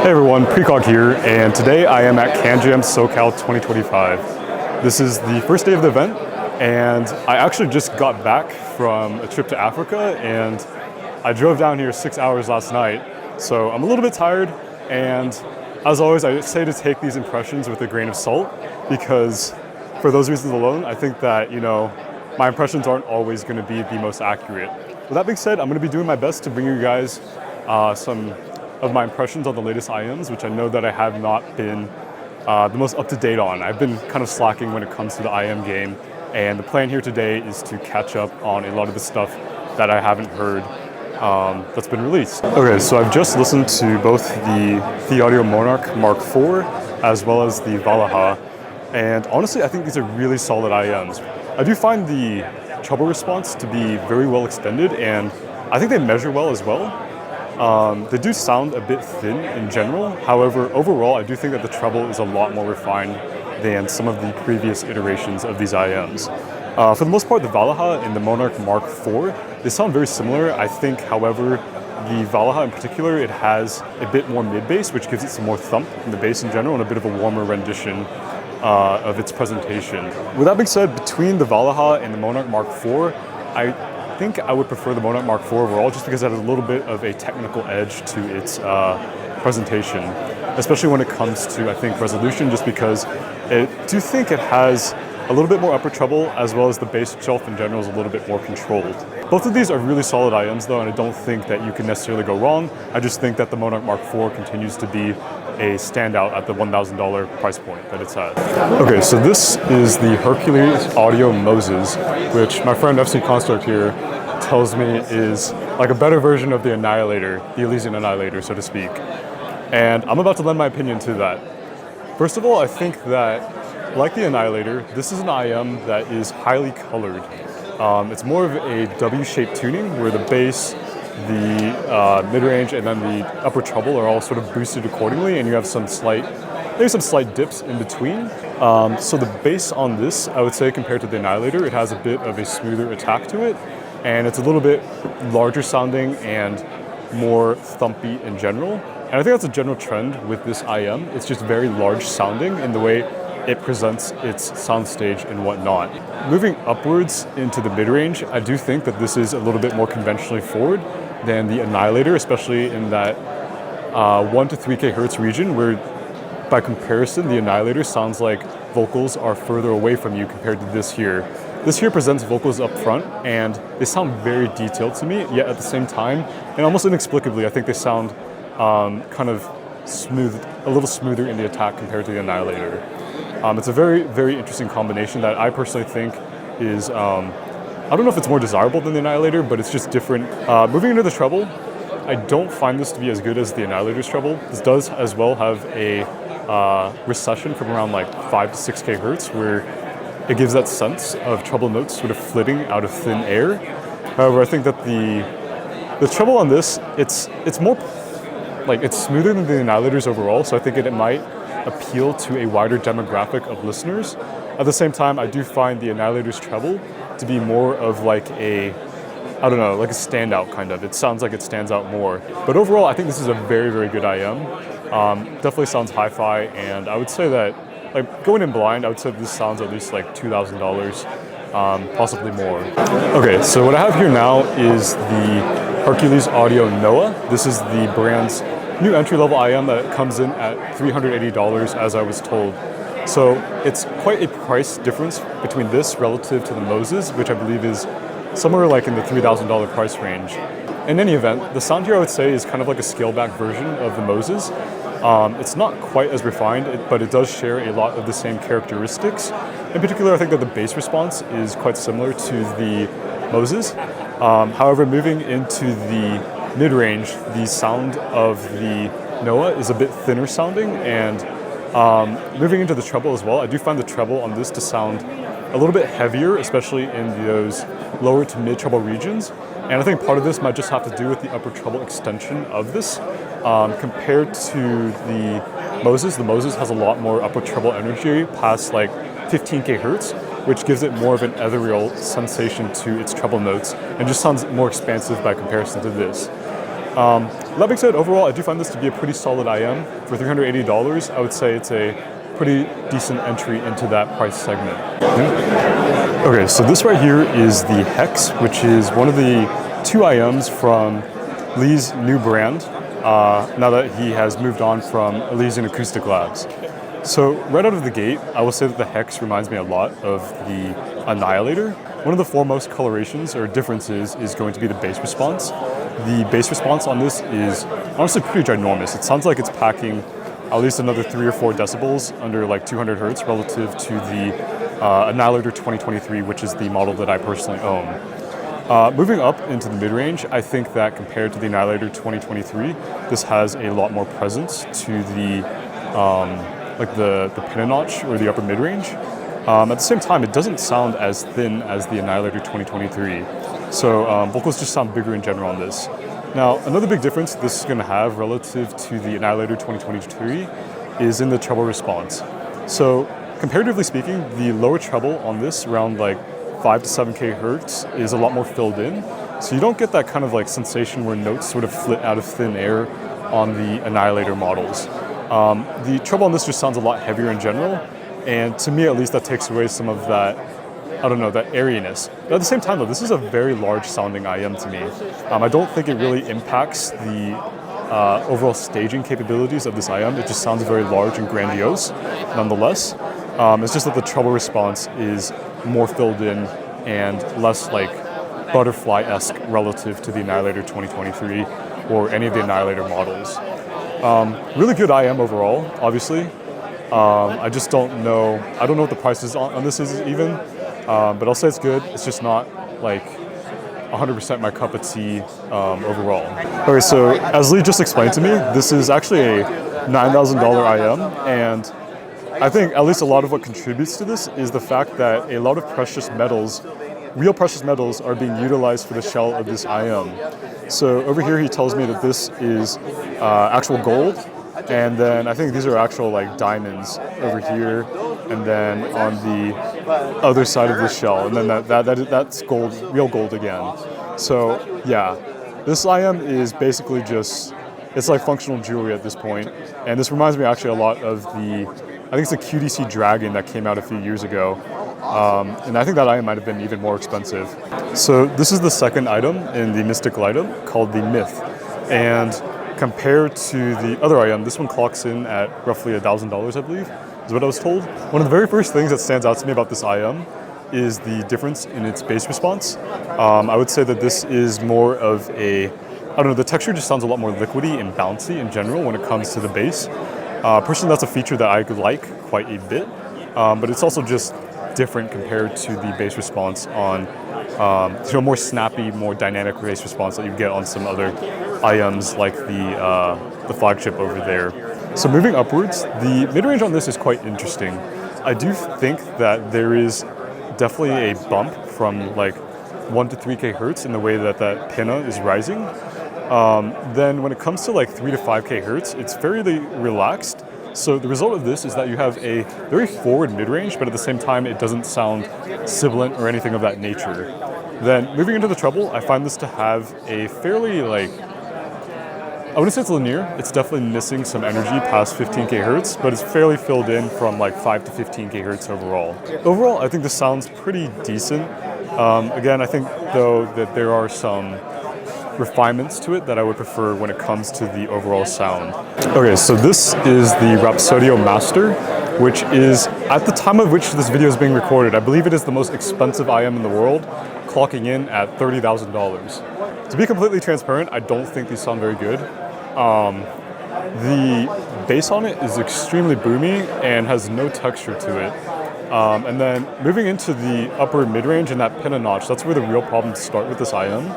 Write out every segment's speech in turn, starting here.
Hey everyone, Precog here, and today I am at CanJam SoCal 2025. This is the first day of the event, and I actually just got back from a trip to Africa, and I drove down here 6 hours last night, so I'm a little bit tired, and as always, I say to take these impressions with a grain of salt, because for those reasons alone, I think that, my impressions aren't always going to be the most accurate. With that being said, I'm going to be doing my best to bring you guys some of my impressions on the latest IEMs, which I know that I have not been the most up-to-date on. I've been kind of slacking when it comes to the IEM game, and the plan here today is to catch up on a lot of the stuff that I haven't heard that's been released. Okay, so I've just listened to both the ThieAudio Monarch Mark IV as well as the Valhalla, and honestly, I think these are really solid IEMs. I do find the treble response to be very well extended, and I think they measure well as well. They do sound a bit thin in general. However, overall, I do think that the treble is a lot more refined than some of the previous iterations of these IEMs. For the most part, the Valhalla and the Monarch Mark IV, they sound very similar. I think, however, the Valhalla in particular, it has a bit more mid-bass, which gives it some more thump in the bass in general and a bit of a warmer rendition of its presentation. With that being said, between the Valhalla and the Monarch Mark IV, I think I would prefer the Monarch Mark IV overall, just because it has a little bit of a technical edge to its presentation, especially when it comes to, I think, resolution, just because I do think it has a little bit more upper treble, as well as the bass itself in general is a little bit more controlled. Both of these are really solid IEMs though, and I don't think that you can necessarily go wrong. I just think that the Monarch Mark IV continues to be a standout at the $1,000 price point that it's at. Okay, so this is the Hercules Audio Moses, which my friend FC Construct here tells me is like a better version of the Annihilator, the Elysian Annihilator, so to speak. And I'm about to lend my opinion to that. First of all, I think that, like the Annihilator, this is an IEM that is highly colored. It's more of a W-shaped tuning where the bass, the mid-range, and then the upper treble are all sort of boosted accordingly, and you have maybe some slight dips in between. So the bass on this, I would say, compared to the Annihilator, it has a bit of a smoother attack to it, and it's a little bit larger sounding and more thumpy in general. And I think that's a general trend with this IEM. It's just very large sounding in the way it presents its soundstage and whatnot. Moving upwards into the mid-range, I do think that this is a little bit more conventionally forward than the Annihilator, especially in that 1 to 3 kHz region, where by comparison, the Annihilator sounds like vocals are further away from you compared to this here. This here presents vocals up front, and they sound very detailed to me, yet at the same time, and almost inexplicably, I think they sound kind of smooth, a little smoother in the attack compared to the Annihilator. It's a very, very interesting combination that I personally think is, I don't know if it's more desirable than the Annihilator, but it's just different. Moving into the treble, I don't find this to be as good as the Annihilator's treble. This does as well have a recession from around like 5 to 6 kHz, where it gives that sense of treble notes sort of flitting out of thin air. However, I think that the treble on this, it's more, like, it's smoother than the Annihilator's overall, so I think it might appeal to a wider demographic of listeners. At the same time, I do find the Annihilator's treble to be more of like a, I don't know, like a standout kind of. It sounds like it stands out more. But overall, I think this is a very, very good IEM. Definitely sounds hi-fi, and I would say that, like, going in blind, I would say this sounds at least like $2,000, possibly more. Okay, so what I have here now is the Hercules Audio Noah. This is the brand's new entry-level IEM that comes in at $380, as I was told. So it's quite a price difference between this relative to the Moses, which I believe is somewhere like in the $3,000 price range. In any event, the sound here I would say is kind of like a scaled-back version of the Moses. It's not quite as refined, but it does share a lot of the same characteristics. In particular, I think that the bass response is quite similar to the Moses. However, moving into the mid-range, the sound of the Noah is a bit thinner sounding, and moving into the treble as well, I do find the treble on this to sound a little bit heavier, especially in those lower to mid treble regions. And I think part of this might just have to do with the upper treble extension of this. Compared to the Moses has a lot more upper treble energy past like 15 kHz, which gives it more of an ethereal sensation to its treble notes and just sounds more expansive by comparison to this. That being said, overall, I do find this to be a pretty solid IM. For $380, I would say it's a pretty decent entry into that price segment. Okay, so this right here is the Hex, which is one of the 2 IMs from Lee's new brand, now that he has moved on from Elysian Acoustic Labs. So right out of the gate, I will say that the Hex reminds me a lot of the Annihilator. One of the foremost colorations or differences is going to be the bass response. The bass response on this is honestly pretty ginormous. It sounds like it's packing at least another 3 or 4 decibels under like 200 hertz relative to the Annihilator 2023, which is the model that I personally own. Moving up into the mid-range, I think that compared to the Annihilator 2023, this has a lot more presence to the like the pin notch or the upper mid-range. At the same time, it doesn't sound as thin as the Annihilator 2023. So vocals just sound bigger in general on this. Now, another big difference this is going to have relative to the Annihilator 2023 is in the treble response. So comparatively speaking, the lower treble on this, around like 5 to 7K hertz, is a lot more filled in. So you don't get that kind of like sensation where notes sort of flit out of thin air on the Annihilator models. The treble on this just sounds a lot heavier in general, and to me at least that takes away some of that, I don't know, that airiness. But at the same time though, this is a very large sounding IM to me. I don't think it really impacts the overall staging capabilities of this IM. It just sounds very large and grandiose nonetheless. It's just that the treble response is more filled in and less like butterfly-esque relative to the Annihilator 2023 or any of the Annihilator models. Really good IM overall, obviously. I just don't know, I don't know what the price is on this is even, but I'll say it's good. It's just not like 100% my cup of tea overall. Okay, so as Lee just explained to me, this is actually a $9,000 IM, and I think at least a lot of what contributes to this is the fact that a lot of precious metals, real precious metals, are being utilized for the shell of this IM. So over here he tells me that this is actual gold, and then I think these are actual like diamonds over here, and then on the other side of the shell, and then that's gold, real gold again. So yeah, this IM is basically just, it's like functional jewelry at this point, and this reminds me actually a lot of the, I think it's the QDC Dragon that came out a few years ago, and I think that item might have been even more expensive. So this is the second item in the mystical item called the Myth, and compared to the other item, this one clocks in at roughly $1,000, I believe, is what I was told. One of the very first things that stands out to me about this item is the difference in its bass response. I would say that this is more of a, I don't know, the texture just sounds a lot more liquidy and bouncy in general when it comes to the bass. Personally, that's a feature that I like quite a bit, but it's also just different compared to the bass response on, more snappy, more dynamic bass response that you get on some other IMs like the flagship over there. So moving upwards, the mid-range on this is quite interesting. I do think that there is definitely a bump from like 1 to 3K hertz in the way that that pinna is rising. Then when it comes to like 3 to 5K hertz, it's fairly relaxed. So the result of this is that you have a very forward mid-range, but at the same time, it doesn't sound sibilant or anything of that nature. Then moving into the treble, I find this to have a fairly like, I wouldn't say it's linear. It's definitely missing some energy past 15K hertz, but it's fairly filled in from like 5 to 15K hertz overall. Overall, I think this sounds pretty decent. Again, I think though that there are some refinements to it that I would prefer when it comes to the overall sound. Okay, so this is the Rhapsodio Master, which is, at the time of which this video is being recorded, I believe it is the most expensive IM in the world, clocking in at $30,000. To be completely transparent, I don't think these sound very good. The bass on it is extremely boomy and has no texture to it. And then moving into the upper mid-range and that pinna notch, that's where the real problems start with this IM.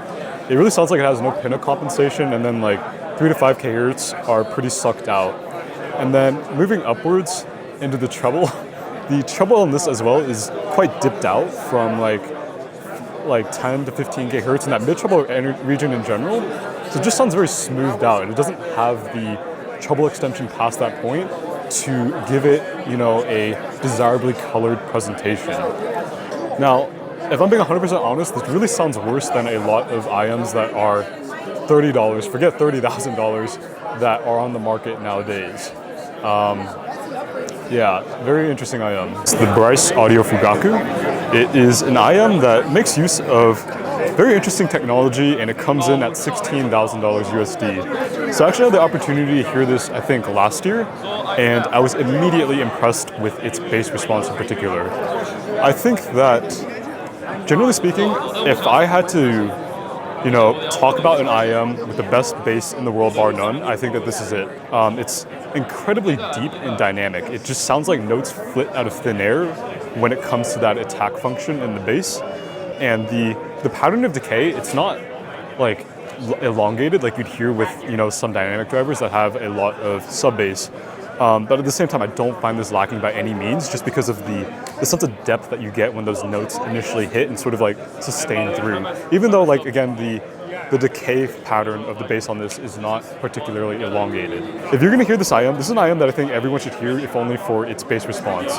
It really sounds like it has no pinna compensation, and then like 3 to 5K hertz are pretty sucked out. And then moving upwards into the treble, the treble on this as well is quite dipped out from like 10 to 15K hertz in that mid-treble region in general. So it just sounds very smoothed out. It doesn't have the treble extension past that point to give it, a desirably colored presentation. Now, if I'm being 100% honest, this really sounds worse than a lot of IMs that are $30, forget $30,000 that are on the market nowadays. Yeah, very interesting IM. It's the Brise Audio Fugaku. It is an IM that makes use of very interesting technology, and it comes in at $16,000 USD. So I actually had the opportunity to hear this, I think, last year, and I was immediately impressed with its bass response in particular. I think that, generally speaking, if I had to talk about an IM with the best bass in the world, bar none, I think that this is it. It's incredibly deep and dynamic. It just sounds like notes flit out of thin air when it comes to that attack function in the bass. And the pattern of decay, it's not like elongated like you'd hear with some dynamic drivers that have a lot of sub bass. But at the same time, I don't find this lacking by any means, just because of the sense of depth that you get when those notes initially hit and sort of like sustain through. Even though, like, again, the decay pattern of the bass on this is not particularly elongated. If you're gonna hear this IM, this is an IM that I think everyone should hear, if only for its bass response.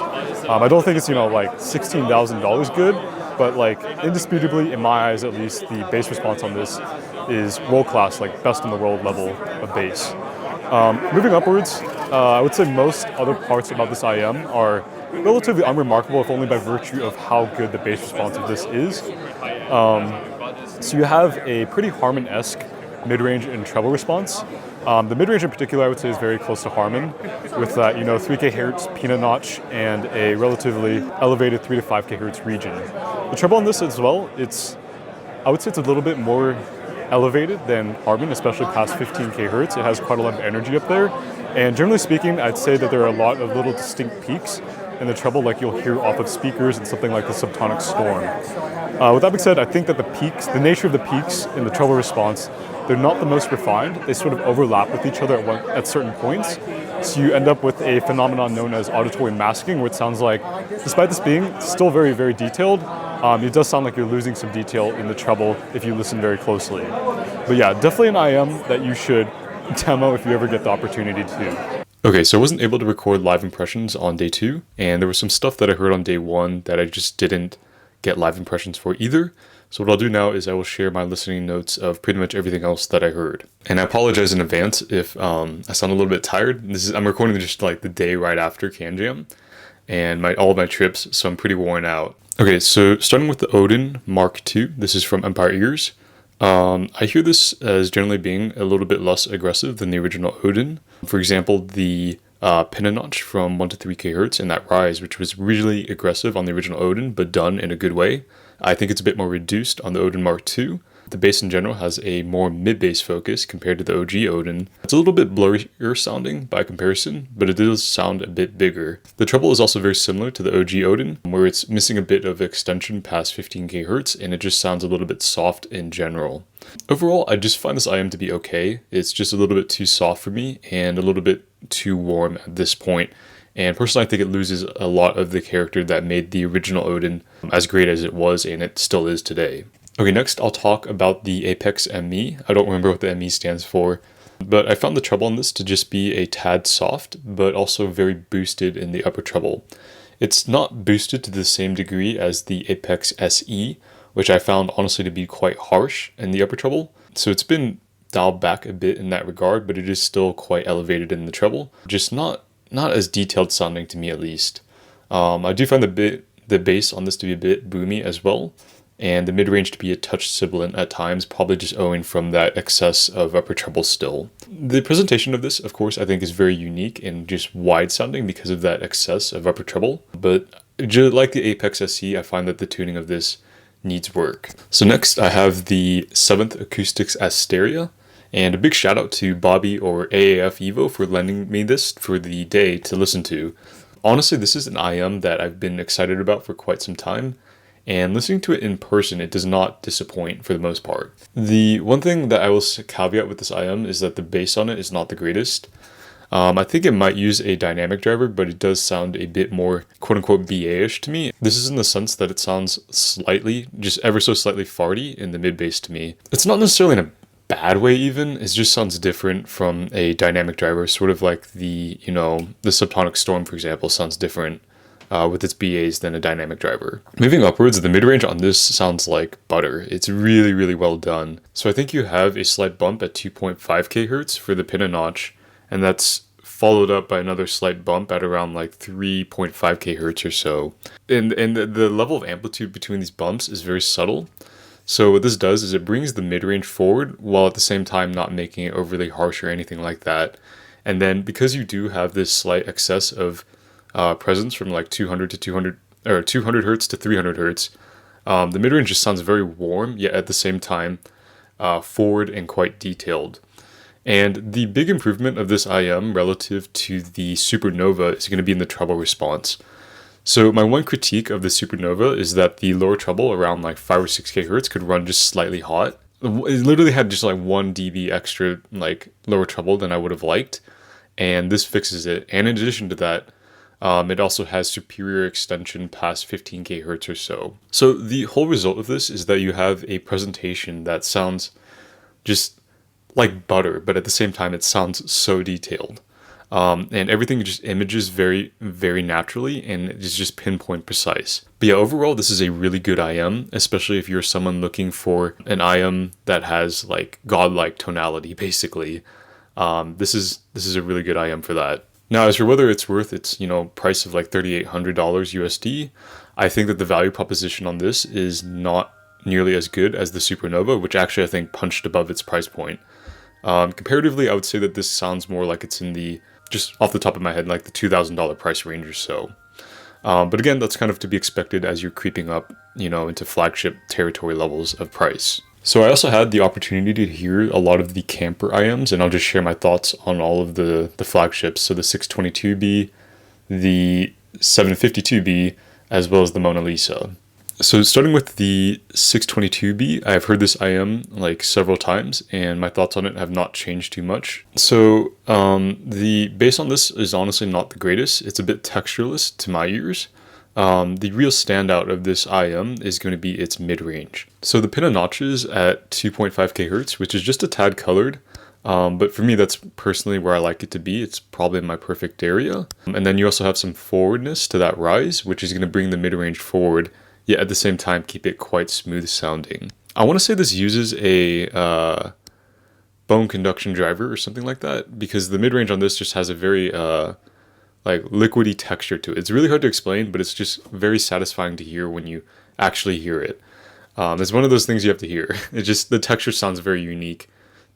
I don't think it's like $16,000 good, but like indisputably, in my eyes at least, the bass response on this is world class, like best in the world level of bass. Moving upwards, I would say most other parts about this IM are relatively unremarkable, if only by virtue of how good the bass response of this is. So you have a pretty Harman-esque mid-range and treble response. The mid-range in particular, I would say, is very close to Harman, with that 3K hertz peanut notch and a relatively elevated 3 to 5K hertz region. The treble on this as well, I would say it's a little bit more elevated than Harman, especially past 15K hertz. It has quite a lot of energy up there. And generally speaking, I'd say that there are a lot of little distinct peaks in the treble, like you'll hear off of speakers and something like the Subtonic Storm. With that being said, I think that the nature of the peaks in the treble response, they're not the most refined. They sort of overlap with each other at certain points. So you end up with a phenomenon known as auditory masking, where it sounds like, despite this being still very, very detailed, it does sound like you're losing some detail in the treble if you listen very closely. But yeah, definitely an IM that you should demo if you ever get the opportunity to. Okay, so I wasn't able to record live impressions on day 2, and there was some stuff that I heard on day 1 that I just didn't get live impressions for either. So what I'll do now is I will share my listening notes of pretty much everything else that I heard. And I apologize in advance if I sound a little bit tired. I'm recording just like the day right after CanJam and all of my trips, so I'm pretty worn out. Okay, so starting with the Odin Mark II, this is from Empire Ears. I hear this as generally being a little bit less aggressive than the original Odin. For example, the pin notch from 1 to 3K hertz and that rise, which was really aggressive on the original Odin, but done in a good way. I think it's a bit more reduced on the Odin Mark II. The bass in general has a more mid-bass focus compared to the OG Odin. It's a little bit blurrier sounding by comparison, but it does sound a bit bigger. The treble is also very similar to the OG Odin, where it's missing a bit of extension past 15K hertz, and it just sounds a little bit soft in general. Overall, I just find this IM to be okay. It's just a little bit too soft for me, and a little bit too warm at this point. And personally, I think it loses a lot of the character that made the original Odin as great as it was, and it still is today. Okay, next I'll talk about the Apex ME. I don't remember what the ME stands for, but I found the treble on this to just be a tad soft, but also very boosted in the upper treble. It's not boosted to the same degree as the Apex SE, which I found honestly to be quite harsh in the upper treble. So it's been dialed back a bit in that regard, but it is still quite elevated in the treble. Just not as detailed sounding to me, at least. I do find the bass on this to be a bit boomy as well, and the mid-range to be a touch sibilant at times, probably just owing from that excess of upper treble still. The presentation of this, of course, I think is very unique and just wide sounding because of that excess of upper treble, but like the Apex SE, I find that the tuning of this needs work. So next I have the 7th Acoustics Asteria, and a big shout out to Bobby or AAF Evo for lending me this for the day to listen to. Honestly, this is an IM that I've been excited about for quite some time, and listening to it in person, it does not disappoint for the most part. The one thing that I will caveat with this IM is that the bass on it is not the greatest. I think it might use a dynamic driver, but it does sound a bit more quote-unquote BA-ish to me. This is in the sense that it sounds slightly, just ever so slightly farty in the mid-bass to me. It's not necessarily in a bad way even, it just sounds different from a dynamic driver, sort of like the Subtonic Storm, for example, sounds different with its BAs than a dynamic driver. Moving upwards, the mid-range on this sounds like butter. It's really, really well done. So I think you have a slight bump at 2.5 kHz for the pin and notch, and that's followed up by another slight bump at around like 3.5 kHz or so. And the level of amplitude between these bumps is very subtle. So what this does is it brings the mid-range forward while at the same time not making it overly harsh or anything like that. And then because you do have this slight excess of presence from like 200 to 200 or 200 hertz to 300 hertz, the mid-range just sounds very warm, yet at the same time forward and quite detailed. And the big improvement of this IM relative to the Supernova is going to be in the treble response. So my one critique of the Supernova is that the lower treble around like 5 or 6 kHz could run just slightly hot. It literally had just like 1 dB extra like lower treble than I would have liked, and this fixes it. And in addition to that, it also has superior extension past 15 kHz or so. So the whole result of this is that you have a presentation that sounds just like butter, but at the same time it sounds so detailed. And everything just images very, very naturally, and it's just pinpoint precise. But yeah, overall, this is a really good IM, especially if you're someone looking for an IM that has like godlike tonality, basically. This is a really good IM for that. Now, as for whether it's worth its, price of like $3,800 USD, I think that the value proposition on this is not nearly as good as the Supernova, which actually I think punched above its price point. Comparatively, I would say that this sounds more like it's in the, just off the top of my head, like the $2,000 price range or so. But again, that's kind of to be expected as you're creeping up, into flagship territory levels of price. So I also had the opportunity to hear a lot of the camper IMs, and I'll just share my thoughts on all of the flagships. So the 622B, the 752B, as well as the Mona Lisa. So starting with the 622B, I've heard this IM like several times, and my thoughts on it have not changed too much. So the bass on this is honestly not the greatest. It's a bit textureless to my ears. The real standout of this IM is going to be its mid-range. So the pin and notches at 2.5 kHz, which is just a tad colored, but for me that's personally where I like it to be. It's probably my perfect area. And then you also have some forwardness to that rise, which is going to bring the mid-range forward, yet at the same time keep it quite smooth sounding. I want to say this uses a bone conduction driver or something like that, because the mid-range on this just has a very like liquidy texture to it. It's really hard to explain, but it's just very satisfying to hear when you actually hear it. It's one of those things you have to hear. It just, the texture sounds very unique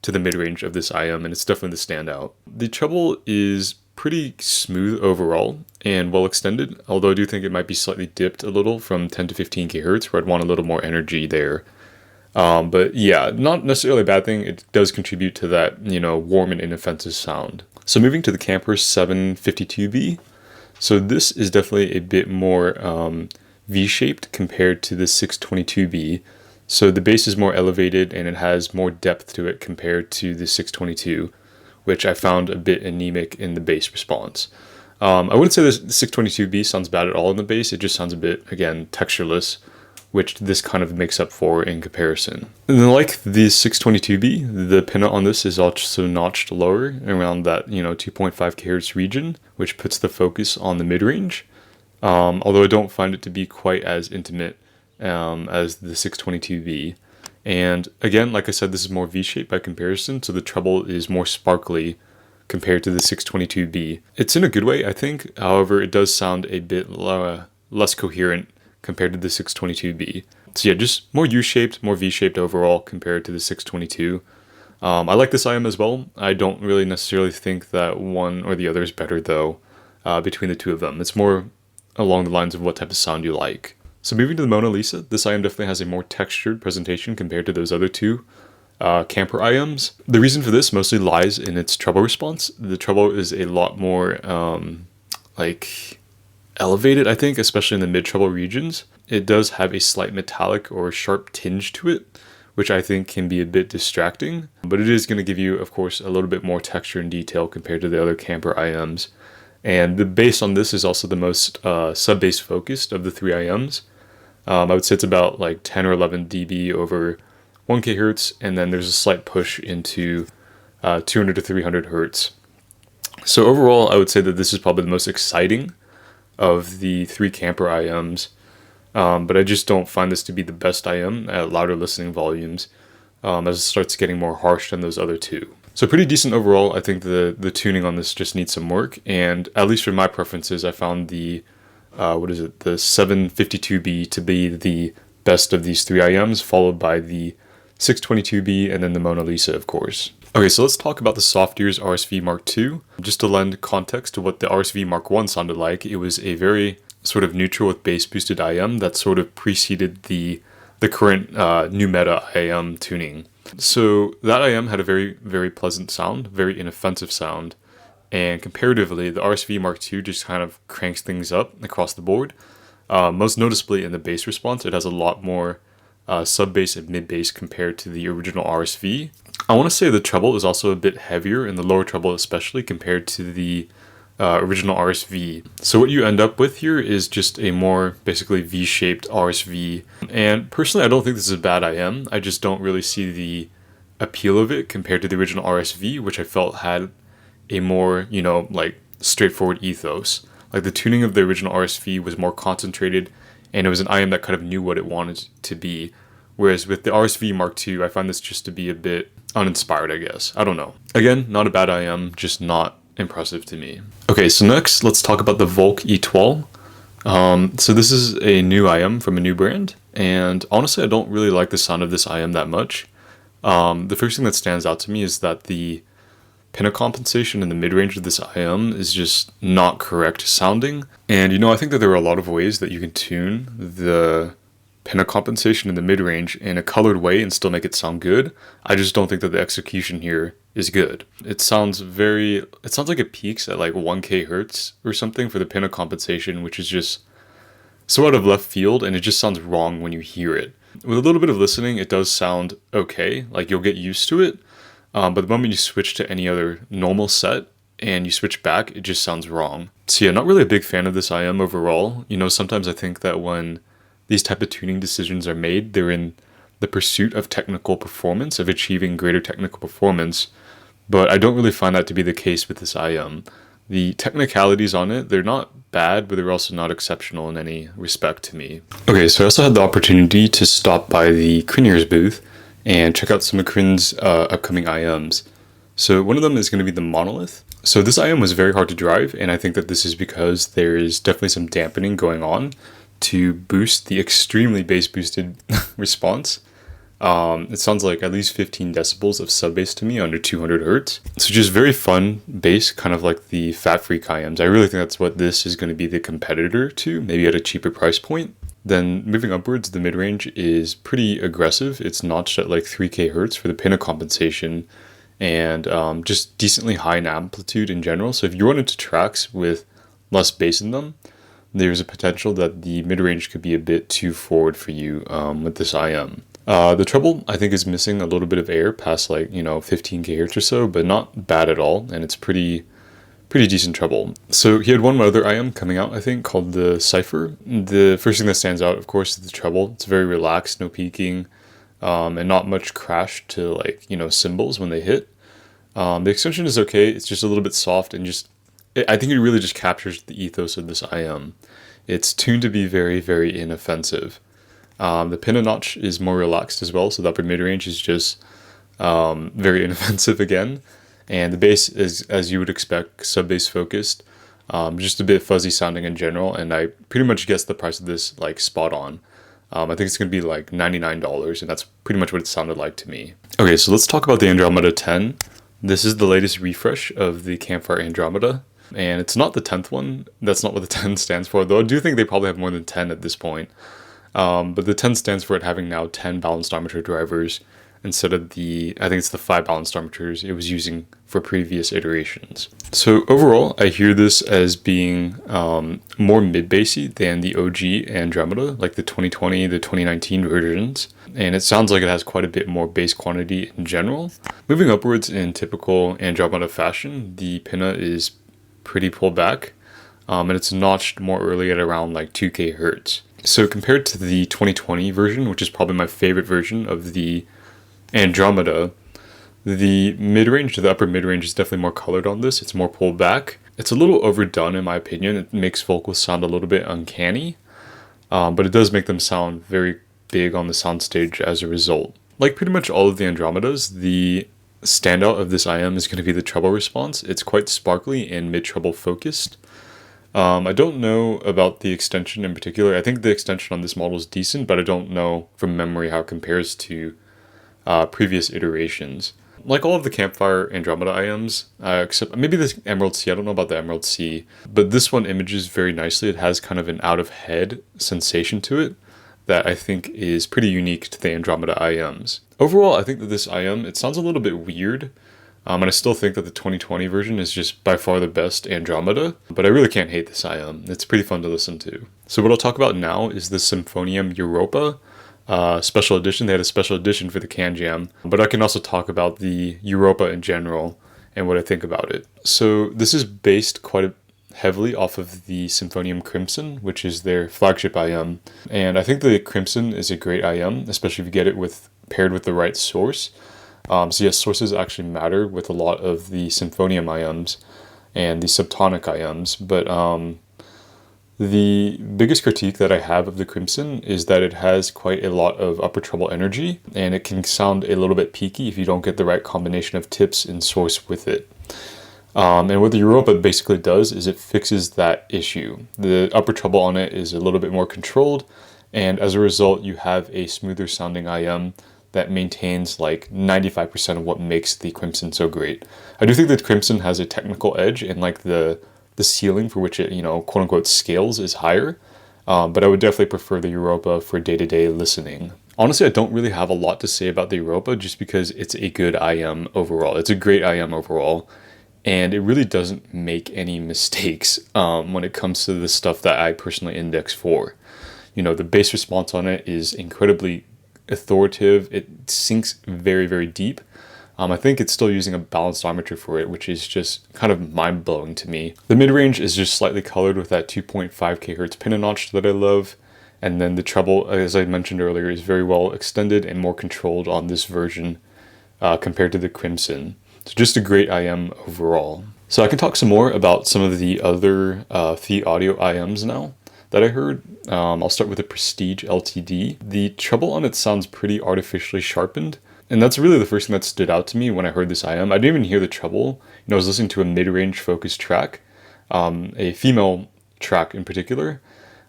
to the mid-range of this IM, and it's definitely the standout. The treble is pretty smooth overall and well extended, although I do think it might be slightly dipped a little from 10 to 15 kHz, where I'd want a little more energy there. But yeah, not necessarily a bad thing. It does contribute to that, warm and inoffensive sound. So moving to the Canpur 752B. So this is definitely a bit more V-shaped compared to the 622B. So the bass is more elevated and it has more depth to it compared to the 622, which I found a bit anemic in the bass response. I wouldn't say the 622B sounds bad at all in the bass. It just sounds a bit, again, textureless, which this kind of makes up for in comparison. And then like the 622B, the pin on this is also notched lower around that, 2.5 kHz region, which puts the focus on the mid-range. Although I don't find it to be quite as intimate as the 622B. And again, like I said, this is more V-shaped by comparison, so the treble is more sparkly compared to the 622B. It's in a good way, I think. However, it does sound a bit less coherent compared to the 622B. So yeah, just more U-shaped, more V-shaped overall compared to the 622. I like this IM as well. I don't really necessarily think that one or the other is better though, between the two of them. It's more along the lines of what type of sound you like. So moving to the Mona Lisa, this IM definitely has a more textured presentation compared to those other two camper IMs. The reason for this mostly lies in its treble response. The treble is a lot more elevated, I think, especially in the mid-treble regions. It does have a slight metallic or sharp tinge to it, which I think can be a bit distracting, but it is going to give you, of course, a little bit more texture and detail compared to the other camper IMs. And the bass on this is also the most sub-bass focused of the three IMs. I would say it's about like 10 or 11 dB over 1 kHz, and then there's a slight push into 200 to 300 Hz. So overall, I would say that this is probably the most exciting of the three Canpur IEMs, but I just don't find this to be the best IEM at louder listening volumes, as it starts getting more harsh than those other two. So pretty decent overall. I think the tuning on this just needs some work, and at least for my preferences, I found the the 752B to be the best of these three IEMs, followed by the 622B and then the Mona Lisa, of course. Okay, so let's talk about the SoftEars RSV MKII. Just to lend context to what the RSV Mark I sounded like, it was a very sort of neutral with bass boosted IEM that sort of preceded the current new meta IEM tuning. So that IEM had a very, very pleasant sound, very inoffensive sound, and comparatively, the RSV Mark II just kind of cranks things up across the board. Most noticeably in the bass response, it has a lot more sub-bass and mid-bass compared to the original RSV. I want to say the treble is also a bit heavier, in the lower treble especially, compared to the original RSV. So what you end up with here is just a more basically V-shaped RSV. And personally, I don't think this is a bad IM. I just don't really see the appeal of it compared to the original RSV, which I felt had a more, like straightforward ethos. Like the tuning of the original RSV was more concentrated, and it was an IM that kind of knew what it wanted to be. Whereas with the RSV Mark II, I find this just to be a bit uninspired, I guess. I don't know. Again, not a bad IM, just not impressive to me. Okay, so next, let's talk about the Volk Etoile. So this is a new IM from a new brand, and honestly, I don't really like the sound of this IM that much. The first thing that stands out to me is that the pinna compensation in the mid-range of this IM is just not correct sounding. And I think that there are a lot of ways that you can tune the pinna compensation in the mid-range in a colored way and still make it sound good. I just don't think that the execution here is good. It sounds like it peaks at like 1K hertz or something for the pinna compensation, which is just so out of left field, and it just sounds wrong when you hear it. With a little bit of listening, it does sound okay, like you'll get used to it. But the moment you switch to any other normal set and you switch back, it just sounds wrong. So yeah, not really a big fan of this IM overall. Sometimes I think that when these type of tuning decisions are made, they're in the pursuit of technical performance, of achieving greater technical performance. But I don't really find that to be the case with this IM. The technicalities on it, they're not bad, but they're also not exceptional in any respect to me. Okay, so I also had the opportunity to stop by the CrinEars booth and check out some of Crin's upcoming IMs. So one of them is going to be the Monolith. So this IM was very hard to drive, and I think that this is because there is definitely some dampening going on to boost the extremely bass boosted response. It sounds like at least 15 decibels of sub bass to me under 200 hertz. So just very fun bass, kind of like the Fat Freak IMs. I really think that's what this is going to be the competitor to, maybe at a cheaper price point. Then moving upwards, the mid-range is pretty aggressive. It's notched at like 3K hertz for the pinna compensation, and just decently high in amplitude in general. So if you run into tracks with less bass in them, there's a potential that the mid-range could be a bit too forward for you with this IM. The treble, I think, is missing a little bit of air past 15K hertz or so, but not bad at all, and it's pretty decent treble. So he had one other IM coming out, I think, called the Cypher. The first thing that stands out, of course, is the treble. It's very relaxed, no peaking, and not much crash to cymbals when they hit. The extension is okay. It's just a little bit soft, and I think it really just captures the ethos of this IM. It's tuned to be very, very inoffensive. The pinna notch is more relaxed as well, so the upper mid-range is just very inoffensive again. And the bass is, as you would expect, sub-bass focused, just a bit fuzzy sounding in general, and I pretty much guessed the price of this spot on. I think it's going to be like $99, and that's pretty much what it sounded like to me. Okay, so let's talk about the Andromeda 10. This is the latest refresh of the Campfire Andromeda, and it's not the 10th one. That's not what the 10 stands for, though I do think they probably have more than 10 at this point. But the 10 stands for it having now 10 balanced armature drivers instead of I think it's the 5 balanced armatures it was using for previous iterations. So overall, I hear this as being more mid-bassy than the OG Andromeda, like the 2020, the 2019 versions. And it sounds like it has quite a bit more bass quantity in general. Moving upwards in typical Andromeda fashion, the pinna is pretty pulled back, and it's notched more early at around 2K hertz. So compared to the 2020 version, which is probably my favorite version of the Andromeda, the mid-range to the upper mid-range is definitely more colored on this. It's more pulled back, It's a little overdone in my opinion. It makes vocals sound a little bit uncanny, but it does make them sound very big on the soundstage as a result. Like pretty much all of the Andromedas, the standout of this IM is going to be the treble response. It's quite sparkly and mid-treble focused. I don't know about the extension in particular. I think the extension on this model is decent, but I don't know from memory how it compares to previous iterations. Like all of the Campfire Andromeda IMs, except maybe the Emerald C. I don't know about the Emerald C, but this one images very nicely. It has kind of an out-of-head sensation to it that I think is pretty unique to the Andromeda IMs. Overall, I think that this IM, it sounds a little bit weird, and I still think that the 2020 version is just by far the best Andromeda, but I really can't hate this IM. It's pretty fun to listen to. So what I'll talk about now is the Symphonium Europa special edition. They had a special edition for the CanJam, but I can also talk about the Europa in general and what I think about it. So this is based quite heavily off of the Symphonium Crimson, which is their flagship IM. And I think the Crimson is a great IM, especially if you get it paired with the right source. So yes, sources actually matter with a lot of the Symphonium IMs and the subtonic IMs, but the biggest critique that I have of the Crimson is that it has quite a lot of upper treble energy, and it can sound a little bit peaky if you don't get the right combination of tips and source with it. And what the Europa basically does is it fixes that issue. The upper treble on it is a little bit more controlled, and as a result you have a smoother sounding IM that maintains like 95% of what makes the Crimson so great. I do think that Crimson has a technical edge, and like the ceiling for which it, quote unquote scales is higher, but I would definitely prefer the Europa for day-to-day listening. Honestly, I don't really have a lot to say about the Europa just because it's a good IM overall. It's a great IM overall, and it really doesn't make any mistakes when it comes to the stuff that I personally index for. The bass response on it is incredibly authoritative. It sinks very, very deep. I think it's still using a balanced armature for it, which is just kind of mind-blowing to me. The mid-range is just slightly colored with that 2.5 kHz pin notch that I love, and then the treble, as I mentioned earlier, is very well extended and more controlled on this version compared to the Crimson. So just a great IM overall. So I can talk some more about some of the other ThieAudio IMs now that I heard. I'll start with the Prestige LTD. The treble on it sounds pretty artificially sharpened, and that's really the first thing that stood out to me when I heard this IM. I didn't even hear the treble. I was listening to a mid-range focused track, a female track in particular,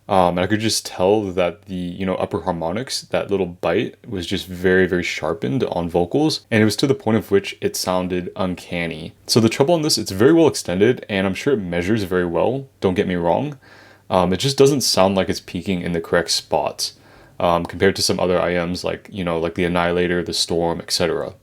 and I could just tell that the upper harmonics, that little bite, was just very, very sharpened on vocals, and it was to the point of which it sounded uncanny. So the treble on this, it's very well extended, and I'm sure it measures very well, don't get me wrong. It just doesn't sound like it's peaking in the correct spots. Compared to some other IMs like the Annihilator, the Storm, etc.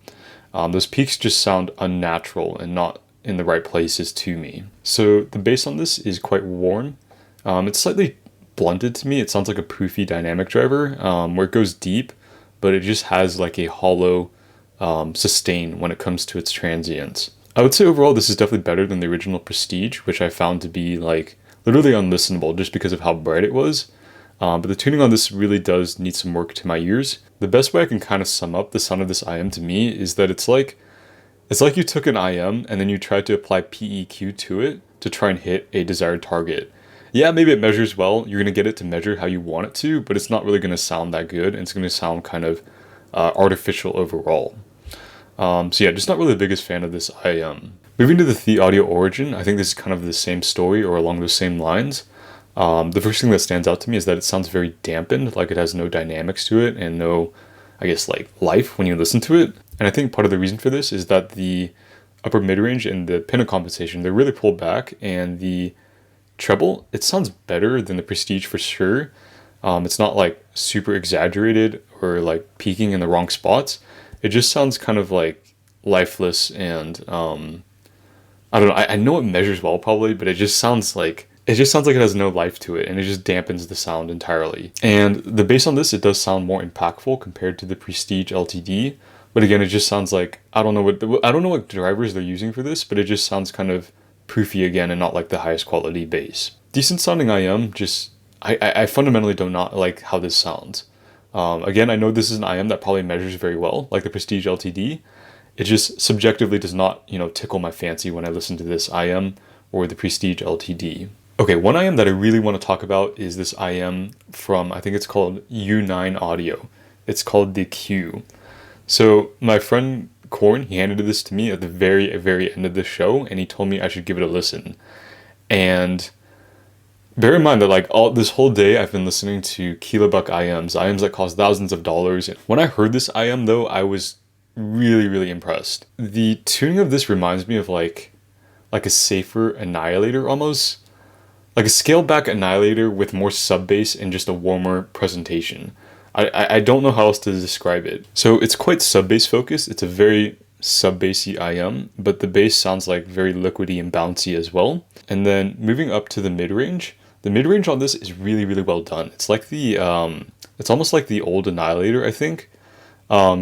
Those peaks just sound unnatural and not in the right places to me. So the bass on this is quite worn. It's slightly blunted to me. It sounds like a poofy dynamic driver where it goes deep, but it just has like a hollow sustain when it comes to its transients. I would say overall this is definitely better than the original Prestige, which I found to be like literally unlistenable just because of how bright it was. But the tuning on this really does need some work to my ears. The best way I can kind of sum up the sound of this IM to me is that it's like you took an IM and then you tried to apply PEQ to it to try and hit a desired target. Yeah, maybe it measures well. You're going to get it to measure how you want it to, but it's not really going to sound that good, and it's going to sound kind of artificial overall. So yeah, just not really the biggest fan of this IM. Moving to the ThieAudio Origin, I think this is kind of the same story or along those same lines. The first thing that stands out to me is that it sounds very dampened, like it has no dynamics to it and no, I guess, like life when you listen to it. And I think part of the reason for this is that the upper mid-range and the pinna compensation, they're really pulled back, and the treble, it sounds better than the Prestige for sure. It's not like super exaggerated or like peaking in the wrong spots. It just sounds kind of like lifeless and I don't know. I know it measures well probably, but it just sounds like it has no life to it, and it just dampens the sound entirely. And the bass on this, it does sound more impactful compared to the Prestige LTD, but again, it just sounds like I don't know what drivers they're using for this, but it just sounds kind of poofy again and not like the highest quality bass. Decent sounding IM, just I fundamentally do not like how this sounds. Again, I know this is an IM that probably measures very well, like the Prestige LTD. It just subjectively does not, tickle my fancy when I listen to this IM or the Prestige LTD. Okay, one IEM that I really want to talk about is this IEM from, I think it's called YU9 Audio. It's called the Q. So my friend Korn, he handed this to me at the very end of the show, and he told me I should give it a listen. And bear in mind that like this whole day I've been listening to kilobuck IEMs that cost thousands of dollars. When I heard this IEM though, I was really impressed. The tuning of this reminds me of like a safer Annihilator almost. Like a scaled back Annihilator with more sub bass and just a warmer presentation. I don't know how else to describe it. So it's quite sub bass focused. It's a very sub bassy IEM, but the bass sounds like very liquidy and bouncy as well. And then moving up to the mid range. The mid range on this is really well done. It's like the it's almost like the old Annihilator, I think.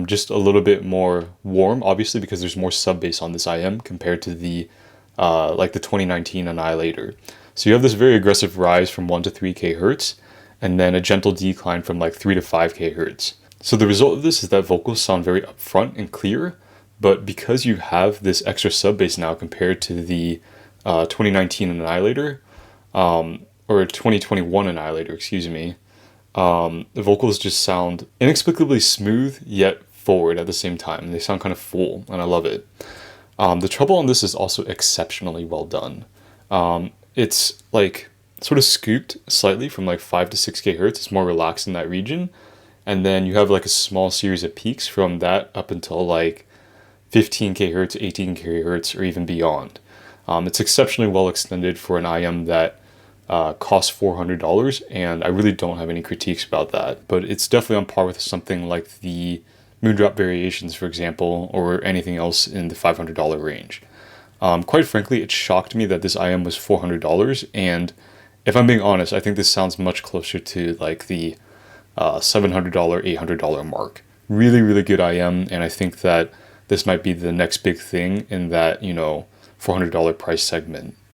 Just a little bit more warm, obviously, because there's more sub bass on this IEM compared to the like the 2019 Annihilator. So you have this very aggressive rise from 1 to 3 kHz, and then a gentle decline from like 3 to 5 kHz. So the result of this is that vocals sound very upfront and clear, but because you have this extra sub bass now compared to the 2019 Annihilator, or 2021 Annihilator, excuse me, the vocals just sound inexplicably smooth yet forward at the same time. They sound kind of full, and I love it. The treble on this is also exceptionally well done. It's like sort of scooped slightly from like 5 to 6 kHz. It's more relaxed in that region. And then you have like a small series of peaks from that up until like 15 kHz, 18 kHz, or even beyond. It's exceptionally well extended for an IEM that costs $400, and I really don't have any critiques about that. But it's definitely on par with something like the Moondrop Variations, for example, or anything else in the $500 range. Quite frankly, it shocked me that this IEM was $400, and if I'm being honest, I think this sounds much closer to like the $700, $800 mark. Really good IEM, and I think that this might be the next big thing in that, $400 price segment.